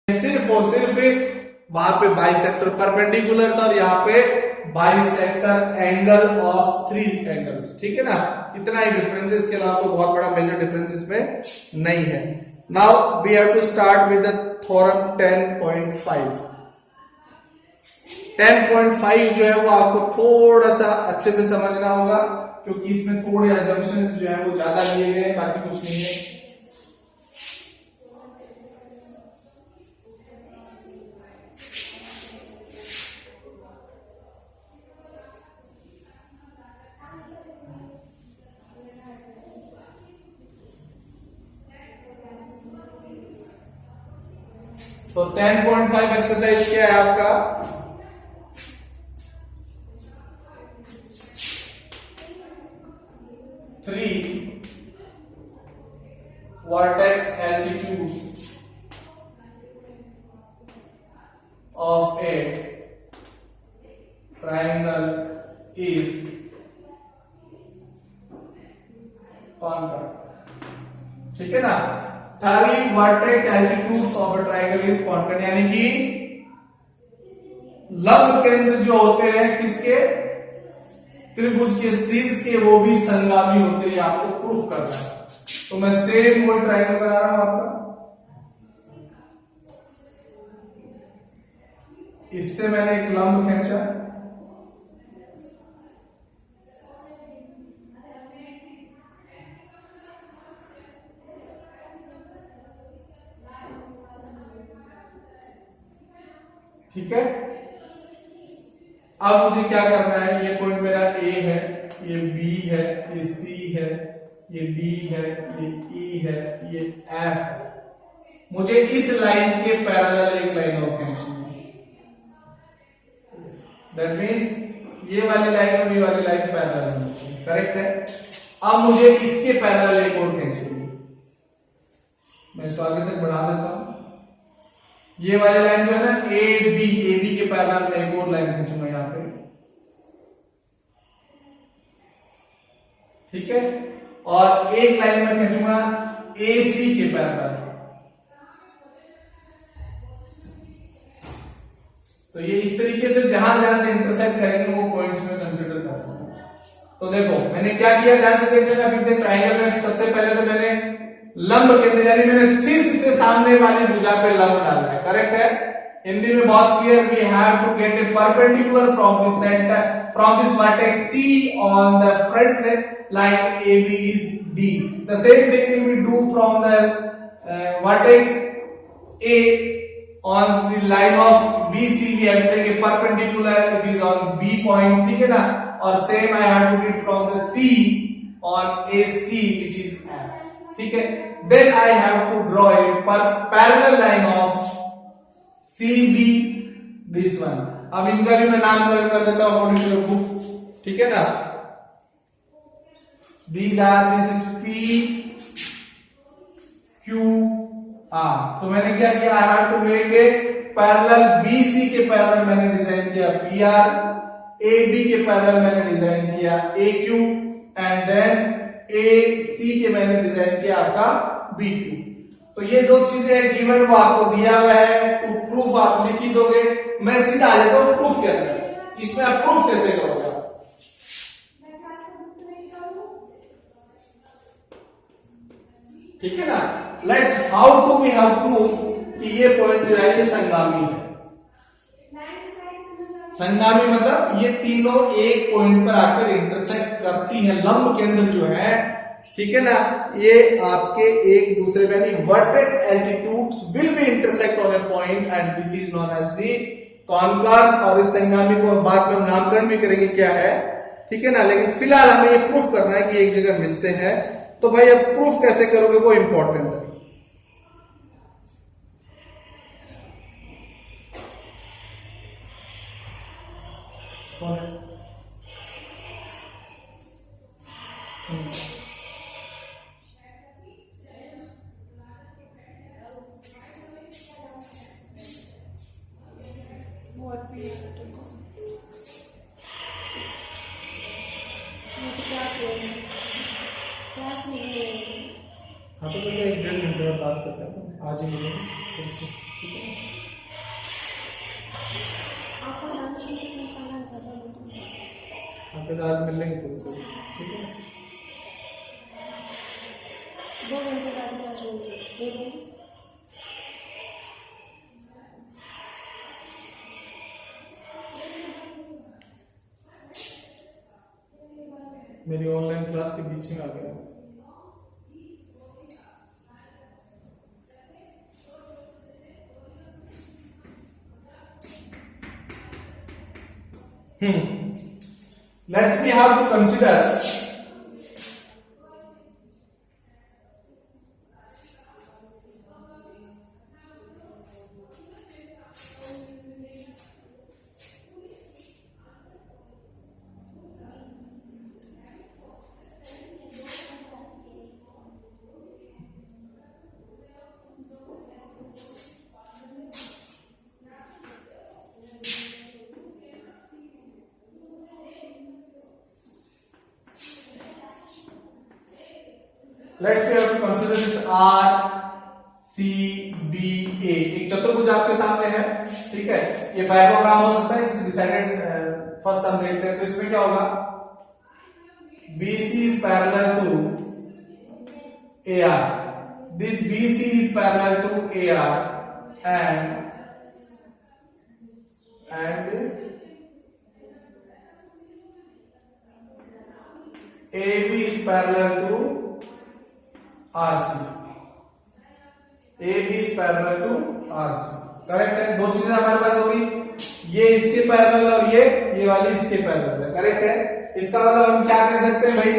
सिर्फ और सिर्फ वहां पे बाइसेक्टर परपेंडिकुलर था और यहाँ पे बाइसेक्टर एंगल ऑफ 3 एंगल्स, ठीक है ना। इतना ही डिफरेंस है, इसके अलावा कोई बहुत बड़ा मेजर डिफरेंस इसमें नहीं है। Now we have to start with the theorem 10.5। 10.5 जो है वो आपको थोड़ा सा अच्छे से समझना होगा, क्योंकि इसमें थोड़े अजम्पशंस जो है वो ज्यादा लिए गए हैं, बाकी कुछ नहीं है। तो 10.5 एक्सरसाइज क्या है आपका, three vertex altitudes of A triangle is concave, ठीक है ना। 3 vertex altitudes of a triangle is concave, यानी कि लंब केंद्र जो होते हैं किसके, त्रिभुज के शीर्ष के, वो भी संगामी होते हैं, आपको प्रूफ करना है। तो मैं सेम कोई ट्राइंगल बना रहा हूं आपका, इससे मैंने एक लंब खींचा, ठीक है। अब मुझे क्या करना है, ये पॉइंट मेरा ए है, ये बी है, ये सी है, ये डी है, ये ई है, ये एफ है। मुझे इस लाइन के पैरेलल एक लाइन और खींचनी है। दैट मींस ये वाली लाइन और ये वाली लाइन पैरेलल होनी चाहिए, करेक्ट है। अब मुझे इसके पैरेलल एक और खींचनी है, मैं इसको आगे तक बढ़ा देता हूं। ये वाली लाइन जो है ना ए बी के पैरेलल में एक और लाइन खींचूंगा यहां पे, ठीक है। और एक लाइन में खींचूंगा ए सी के पैरेलल, तो ये इस तरीके से जहां जहां से इंटरसेक्ट करेंगे वो पॉइंट्स में कंसीडर कर सकते हैं। तो देखो मैंने क्या किया, ध्यान से देखना। फिर से ट्रायंगल में सबसे पहले तो मैंने लंब केंद्र यानी मैंने शीर्ष से सामने वाली भुजा पे लंब डाला है, करेक्ट है। हिंदी में बहुत clear, we have to get a perpendicular from the centre from this vertex C on the front line AB is D. The same thing will be do from the vertex A on the line of BC. We have to take a perpendicular, it is on B point, ठीक है ना। और same I have to do it from the C on AC which is F, ठीक है। Then I have to draw a parallel line of CB, this one. अब इनका भी मैं नामकरण कर देता हूं अकॉर्डिंग टू द बुक, ठीक है ना। These are, this is P Q R। तो मैंने क्या किया, I have to make a parallel BC के पैरेलल मैंने डिजाइन किया PR, AB के पैरेलल मैंने डिजाइन किया AQ, एंड देन AC के मैंने डिजाइन किया आपका BQ। तो ये दो चीजें गिवन वो आपको दिया हुआ है, टू प्रूफ आप लिख ही दोगे। मैं सीधा आ जाता हूं प्रूफ के अंदर, इसमें आप प्रूफ कैसे करोगे, ठीक है ना। Let's how to we have proof कि ये पॉइंट जो है ये संगामी है। संगामी मतलब ये तीनों एक पॉइंट पर आकर इंटरसेक्ट करती हैं, लंब केंद्र जो है, ठीक है ना। ये आपके एक दूसरे में यानी vertex altitudes will be intersect on a point and which is known as the concord. और इस संगामी को बाद में नामकरण भी करेंगे क्या है, ठीक है ना। लेकिन फिलहाल हमें ये प्रूफ करना है कि एक जगह मिलते हैं। तो भाई अब प्रूफ कैसे करोगे वो इंपॉर्टेंट है। What we have to go. Class में हाँ तो 1-1.5 घंटे बाद बात करते हैं, आज ही मिलेंगे, ठीक है। आपके आज मिल लेंगे तुमसे, ठीक है। 2 घंटे बाद क्या चाहिए? मेरी ऑनलाइन क्लास के बीच में आ गया। Let's we have to consider Let's we have to consider this RCBA, एक चतुर्भुज आपके सामने है, ठीक है। ये पैराग्राम हो सकता है, इसे डिसाइडेड फर्स्ट हम देखते हैं। तो इसमें क्या होगा, BC is parallel to AR, this BC is parallel to AR and AB is parallel to RC, AB is parallel to RC, correct है। दो चीजें हमारे पास होगी, ये इसके पैरेलल और ये वाली इसके पैरेलल है, करेक्ट है। इसका मतलब हम क्या कह सकते हैं भाई,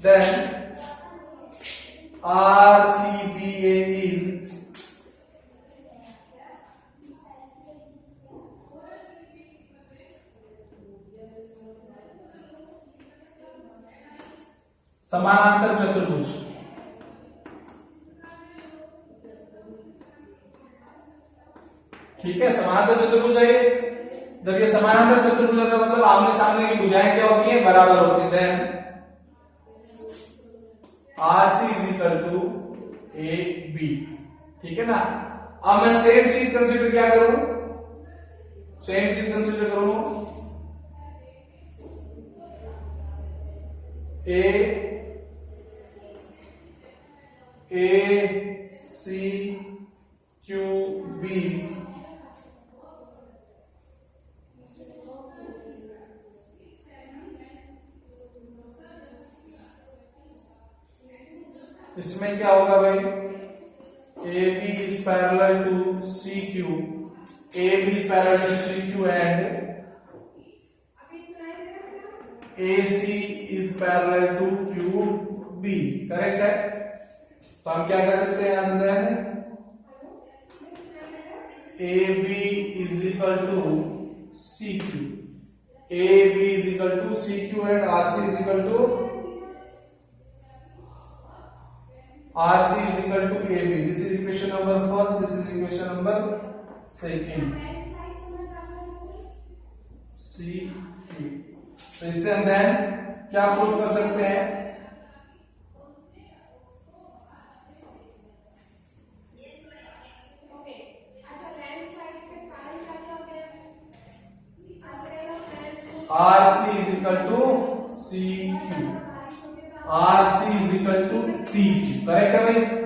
देन RCBA is समानांतर चतुर्भुज, ठीक है। समानांतर चतुर्भुज है। जब ये समानांतर चतुर्भुज होता है मतलब आमने सामने की भुजाएं क्या होती हैं, बराबर होती हैं। RC is equal to AB, ठीक है ना। अब मैं सेम चीज कंसीडर क्या करूं, सेम चीज कंसीडर करूं ACQB इसमें क्या होगा भाई, AB is parallel to CQ, AB is parallel to CQ and AC is parallel to QB, correct है। तो हम क्या कर सकते हैं यहां से, AB is equal to CQ, AB is equal to CQ and RC is equal to AB. This is equation number first, this is equation number second, CQ। तो इससे हम देन क्या प्रूफ कर सकते हैं, RC is equal to CQ, RC is equal to CQ, correct है भाई।